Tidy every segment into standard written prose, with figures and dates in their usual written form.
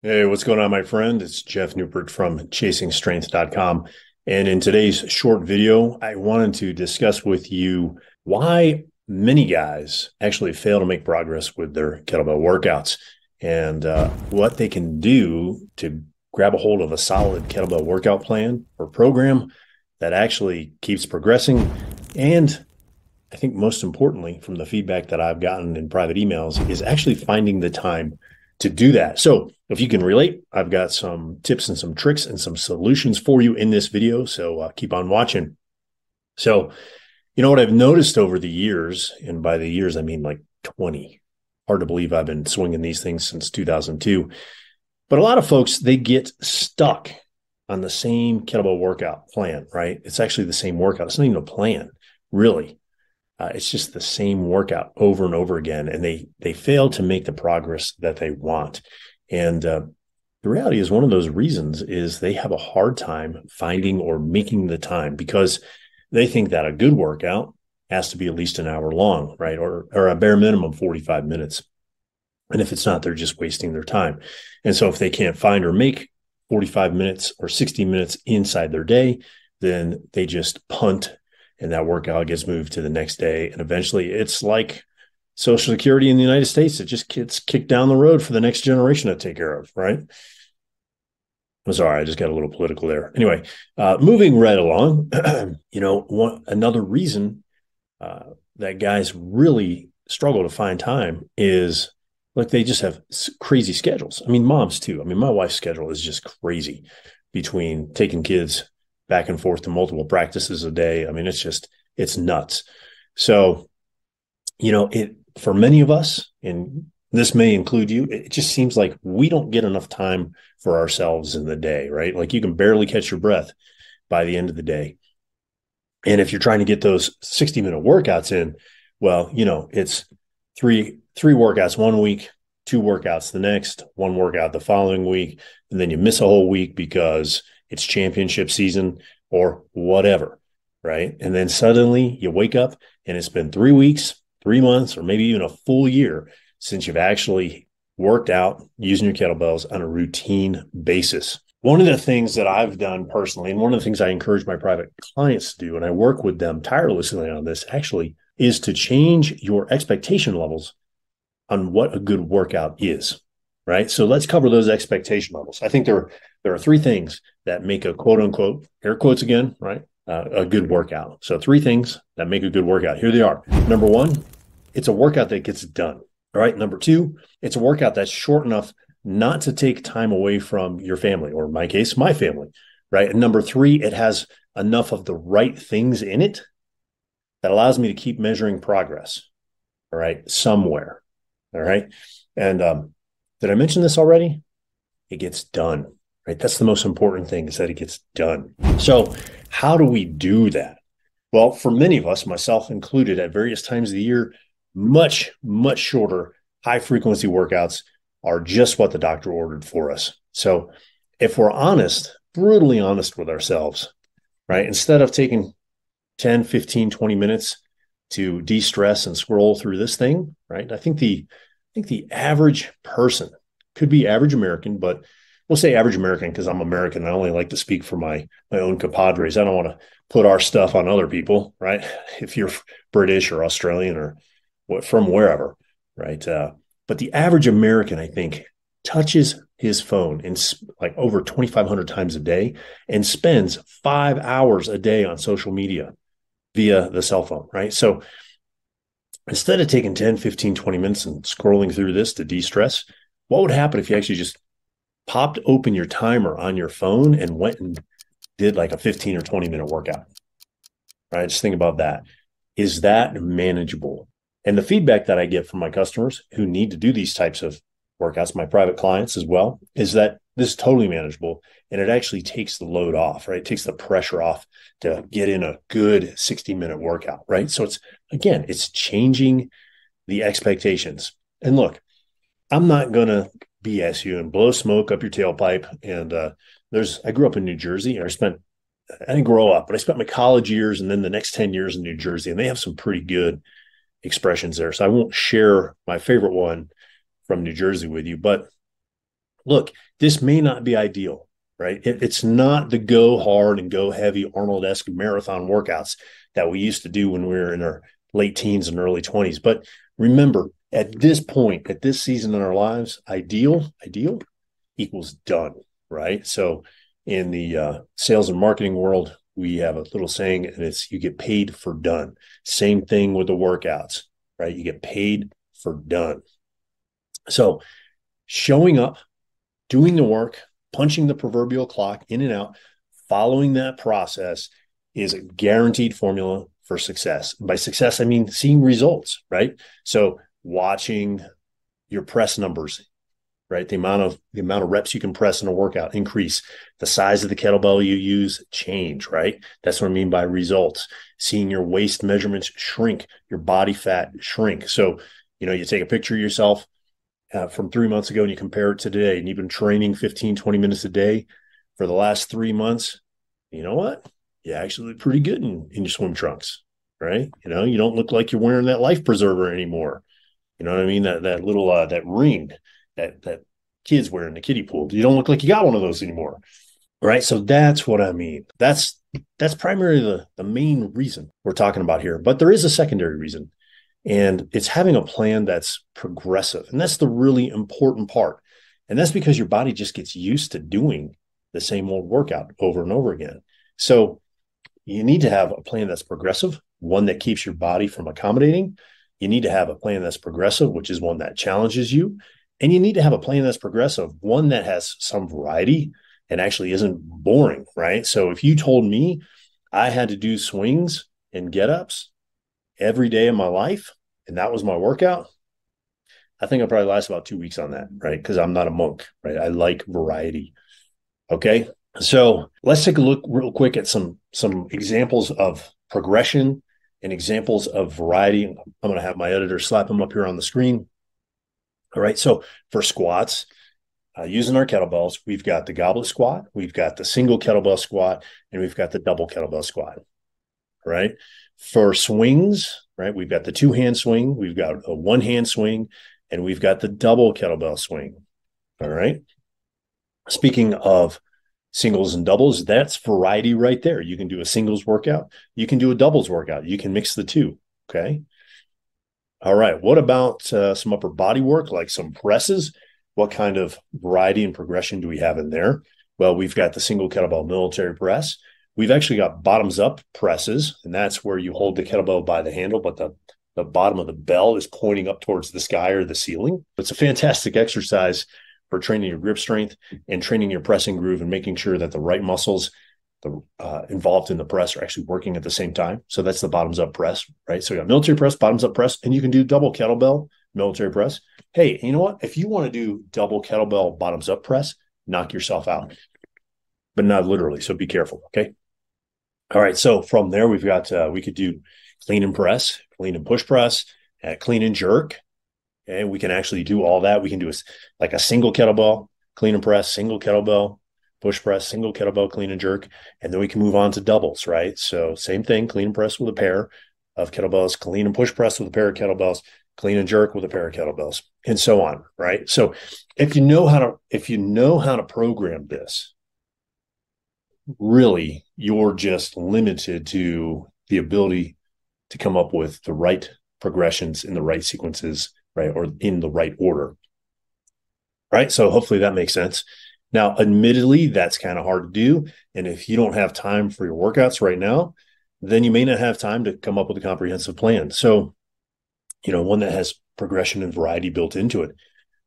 Hey, what's going on, my friend? It's Jeff Newport from ChasingStrength.com. And in today's short video, I wanted to discuss with you why many guys actually fail to make progress with their kettlebell workouts and what they can do to grab a hold of a solid kettlebell workout plan or program that actually keeps progressing. And I think most importantly, from the feedback that I've gotten in private emails, is actually finding the time to do that. So if you can relate, I've got some tips and some tricks and some solutions for you in this video. So keep on watching. So, what I've noticed over the years, and by the years, I mean like 20, hard to believe I've been swinging these things since 2002. But a lot of folks, they get stuck on the same kettlebell workout plan, right? It's actually the same workout. It's not even a plan, really. It's just the same workout over and over again, and they fail to make the progress that they want. And the reality is one of those reasons is they have a hard time finding or making the time because they think that a good workout has to be at least an hour long, right? Or a bare minimum 45 minutes. And if it's not, they're just wasting their time. And so if they can't find or make 45 minutes or 60 minutes inside their day, then they just punt and that workout gets moved to the next day. And eventually it's like Social Security in the United States. It just gets kicked down the road for the next generation to take care of, right? I'm sorry, I just got a little political there. Anyway, moving right along, another reason that guys really struggle to find time is like they just have crazy schedules. I mean, moms too. I mean, my wife's schedule is just crazy between taking kids back and forth to multiple practices a day. I mean, it's nuts. So, for many of us, and this may include you, it just seems like we don't get enough time for ourselves in the day, right? Like you can barely catch your breath by the end of the day. And if you're trying to get those 60-minute workouts in, well, it's three workouts one week, 2 workouts the next, 1 workout the following week, and then you miss a whole week because it's championship season or whatever, right? And then suddenly you wake up and it's been 3 weeks, 3 months, or maybe even a full year since you've actually worked out using your kettlebells on a routine basis. One of the things that I've done personally, and one of the things I encourage my private clients to do, and I work with them tirelessly on this actually, is to change your expectation levels on what a good workout is, right? So let's cover those expectation levels. I think there are 3 things that make a quote unquote, air quotes again, right? A good workout. So 3 things that make a good workout. Here they are. Number 1, it's a workout that gets done. All right. Number 2, it's a workout that's short enough not to take time away from your family, or in my case, my family, right? And number 3, it has enough of the right things in it that allows me to keep measuring progress, all right, somewhere. All right. And did I mention this already? It gets done, right? That's the most important thing, is that it gets done. So how do we do that? Well, for many of us, myself included, at various times of the year, much, much shorter, high frequency workouts are just what the doctor ordered for us. So if we're honest, brutally honest with ourselves, right? Instead of taking 10, 15, 20 minutes to de-stress and scroll through this thing, right? I think the average person, could be average American, but we'll say average American because I'm American. I only like to speak for my own compadres. I don't want to put our stuff on other people, right? If you're British or Australian or from wherever, right? But the average American, I think, touches his phone in like over 2,500 times a day and spends 5 hours a day on social media via the cell phone, right? So instead of taking 10, 15, 20 minutes and scrolling through this to de-stress, what would happen if you actually just popped open your timer on your phone and went and did like a 15 or 20-minute workout, right? Just think about that. Is that manageable? And the feedback that I get from my customers who need to do these types of workouts, my private clients as well, is that this is totally manageable. And it actually takes the load off, right? It takes the pressure off to get in a good 60-minute workout, right? So it's changing the expectations. And look, I'm not going to BS you and blow smoke up your tailpipe. And I grew up in New Jersey. I didn't grow up, but I spent my college years and then the next 10 years in New Jersey. And they have some pretty good expressions there. So I won't share my favorite one from New Jersey with you, but look, this may not be ideal, right? It's not the go hard and go heavy Arnold-esque marathon workouts that we used to do when we were in our late teens and early 20s. But remember, at this point, at this season in our lives, ideal equals done, right? So in the sales and marketing world, we have a little saying, and it's you get paid for done. Same thing with the workouts, right? You get paid for done. So showing up, doing the work, punching the proverbial clock in and out, following that process is a guaranteed formula for success. By success, I mean seeing results, right? So watching your press numbers, right? The amount of reps you can press in a workout increase, the size of the kettlebell you use change, right? That's what I mean by results. Seeing your waist measurements shrink, your body fat shrink. So, you take a picture of yourself from 3 months ago and you compare it to today, and you've been training 15, 20 minutes a day for the last 3 months. You know what? You actually look pretty good in your swim trunks, right? You don't look like you're wearing that life preserver anymore. You know what I mean? That little that ring that kids wear in the kiddie pool. You don't look like you got one of those anymore, right? So that's what I mean. That's primarily the main reason we're talking about here. But there is a secondary reason, and it's having a plan that's progressive. And that's the really important part. And that's because your body just gets used to doing the same old workout over and over again. So you need to have a plan that's progressive, one that keeps your body from accommodating. You need to have a plan that's progressive, which is one that challenges you. And you need to have a plan that's progressive, one that has some variety and actually isn't boring, right? So if you told me I had to do swings and get-ups every day of my life, and that was my workout, I think I'll probably last about 2 weeks on that, right? Because I'm not a monk, right? I like variety. Okay. So let's take a look real quick at some examples of progression and examples of variety. I'm going to have my editor slap them up here on the screen. All right. So for squats, using our kettlebells, we've got the goblet squat, we've got the single kettlebell squat, and we've got the double kettlebell squat. All right. For swings, right, we've got the 2-hand swing, we've got a 1-hand swing, and we've got the double kettlebell swing. All right. Speaking of singles and doubles, that's variety right there. You can do a singles workout. You can do a doubles workout. You can mix the two. Okay. All right. What about some upper body work, like some presses? What kind of variety and progression do we have in there? Well, we've got the single kettlebell military press. We've actually got bottoms up presses, and that's where you hold the kettlebell by the handle, but the bottom of the bell is pointing up towards the sky or the ceiling. It's a fantastic exercise for training your grip strength and training your pressing groove and making sure that the right muscles involved in the press are actually working at the same time. So that's the bottoms up press, right? So you got military press, bottoms up press, and you can do double kettlebell military press. Hey, you know what? If you want to do double kettlebell bottoms up press, knock yourself out, but not literally. So be careful. Okay. All right. So from there, we've got, we could do clean and press, clean and push press, clean and jerk. And we can actually do all that. We can do like a single kettlebell, clean and press, single kettlebell, push press, single kettlebell, clean and jerk. And then we can move on to doubles, right? So same thing, clean and press with a pair of kettlebells, clean and push press with a pair of kettlebells, clean and jerk with a pair of kettlebells, and so on, right? So if you know how to program this, really, you're just limited to the ability to come up with the right progressions in the right sequences, right? Or in the right order, right? So hopefully that makes sense. Now, admittedly, that's kind of hard to do. And if you don't have time for your workouts right now, then you may not have time to come up with a comprehensive plan. So, one that has progression and variety built into it,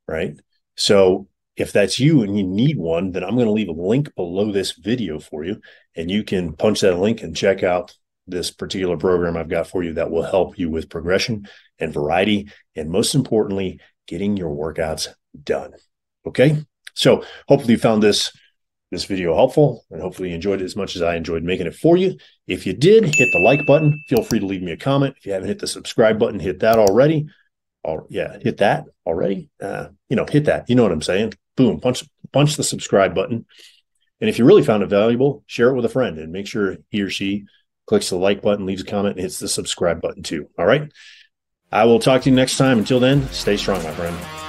right? So if that's you and you need one, then I'm going to leave a link below this video for you, and you can punch that link and check out this particular program I've got for you that will help you with progression and variety, and most importantly, getting your workouts done. Okay. So hopefully you found this video helpful, and hopefully you enjoyed it as much as I enjoyed making it for you. If you did, hit the like button. Feel free to leave me a comment. If you haven't hit the subscribe button, hit that already. Hit that already. Hit that. You know what I'm saying? Boom, punch the subscribe button. And if you really found it valuable, share it with a friend and make sure he or she clicks the like button, leaves a comment, and hits the subscribe button too. All right. I will talk to you next time. Until then, stay strong, my friend.